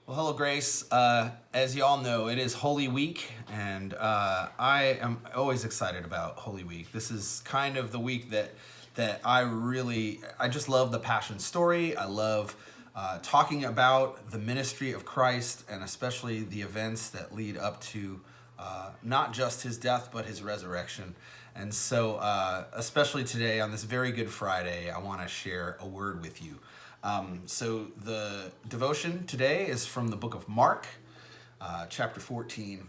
Well, hello, Grace. As you all know, it is Holy Week, and I am always excited about Holy Week. This is kind of the week that I just love the Passion story. I love talking about the ministry of Christ, and especially the events that lead up to not just his death, but his resurrection. And so, especially today on this very Good Friday, I want to share a word with you. So the devotion today is from the book of Mark, chapter 14,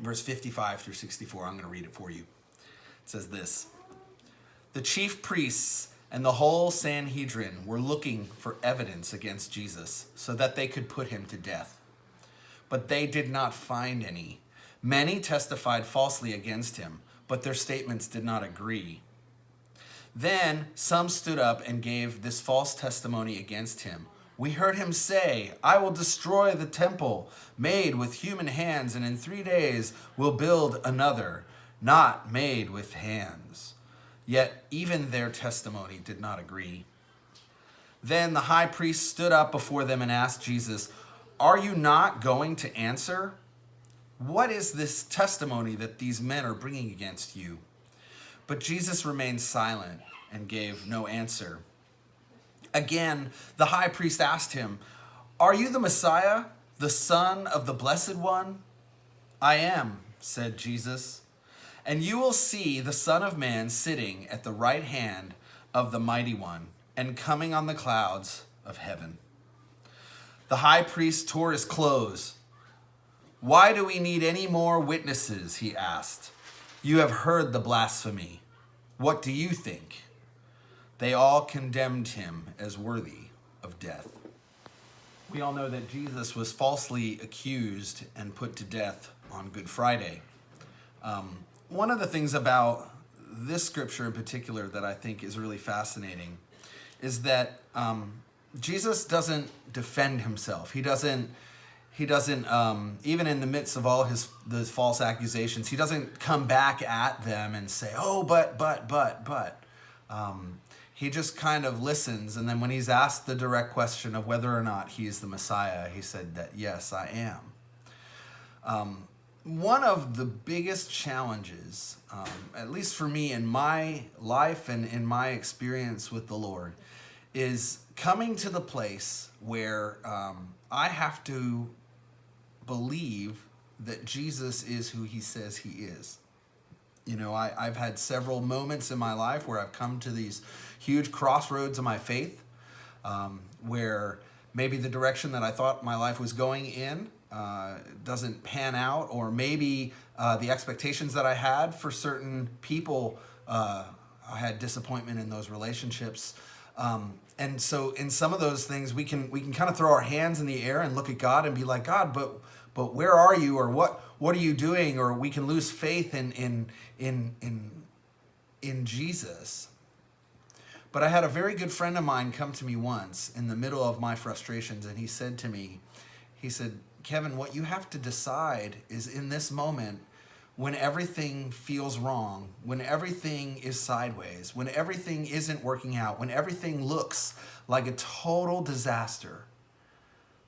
verse 55 through 64. I'm going to read it for you. It says this: The chief priests and the whole Sanhedrin were looking for evidence against Jesus so that they could put him to death. But they did not find any. Many testified falsely against him, but their statements did not agree. Then some stood up and gave this false testimony against him. We heard him say, "I will destroy the temple made with human hands, and in 3 days will build another, not made with hands." Yet even their testimony did not agree. Then the high priest stood up before them and asked Jesus, "Are you not going to answer? What is this testimony that these men are bringing against you?" But Jesus remained silent and gave no answer. Again, the high priest asked him, "Are you the Messiah, the Son of the Blessed One?" "I am," said Jesus. "And you will see the Son of Man sitting at the right hand of the Mighty One and coming on the clouds of heaven." The high priest tore his clothes. "Why do we need any more witnesses?" he asked. "You have heard the blasphemy. What do you think?" They all condemned him as worthy of death. We all know that Jesus was falsely accused and put to death on Good Friday. One of the things about this scripture in particular that I think is really fascinating is that Jesus doesn't defend himself. He doesn't even in the midst of all those false accusations, he doesn't come back at them and say, "Oh, but." He just kind of listens, and then when he's asked the direct question of whether or not he is the Messiah, he said that, "Yes, I am." One of the biggest challenges, at least for me in my life and in my experience with the Lord, is coming to the place where I have to believe that Jesus is who he says he is. You know, I've had several moments in my life where I've come to these huge crossroads of my faith, where maybe the direction that I thought my life was going in doesn't pan out, or maybe the expectations that I had for certain people, I had disappointment in those relationships. And so in some of those things, we can kind of throw our hands in the air and look at God and be like, "God, but where are you?" Or what are you doing? Or we can lose faith in Jesus. But I had a very good friend of mine come to me once in the middle of my frustrations, and he said to me, "Kevin, what you have to decide is in this moment, when everything feels wrong, when everything is sideways, when everything isn't working out, when everything looks like a total disaster,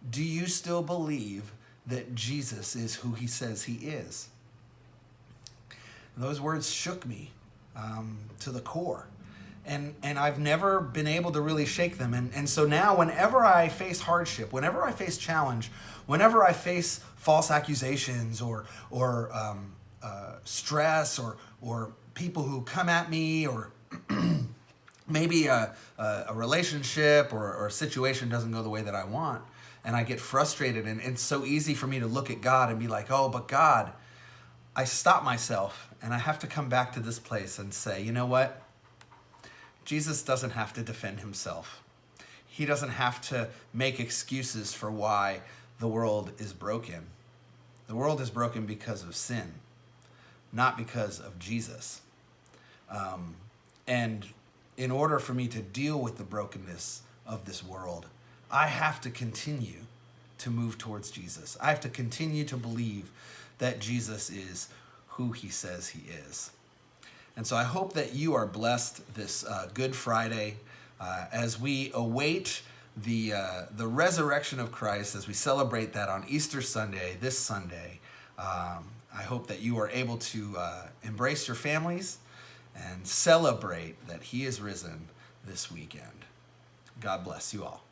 do you still believe that Jesus is who he says he is?" And those words shook me to the core. And I've never been able to really shake them. And so now whenever I face hardship, whenever I face challenge, whenever I face false accusations or stress or people who come at me, or maybe a relationship or a situation doesn't go the way that I want, and I get frustrated, and it's so easy for me to look at God and be like, "Oh, but God," I stop myself and I have to come back to this place and say, "You know what? Jesus doesn't have to defend himself. He doesn't have to make excuses for why the world is broken. The world is broken because of sin, not because of Jesus." And in order for me to deal with the brokenness of this world, I have to continue to move towards Jesus. I have to continue to believe that Jesus is who he says he is. And so I hope that you are blessed this Good Friday as we await the resurrection of Christ as we celebrate that on Easter Sunday, this Sunday. I hope that you are able to embrace your families and celebrate that he is risen this weekend. God bless you all.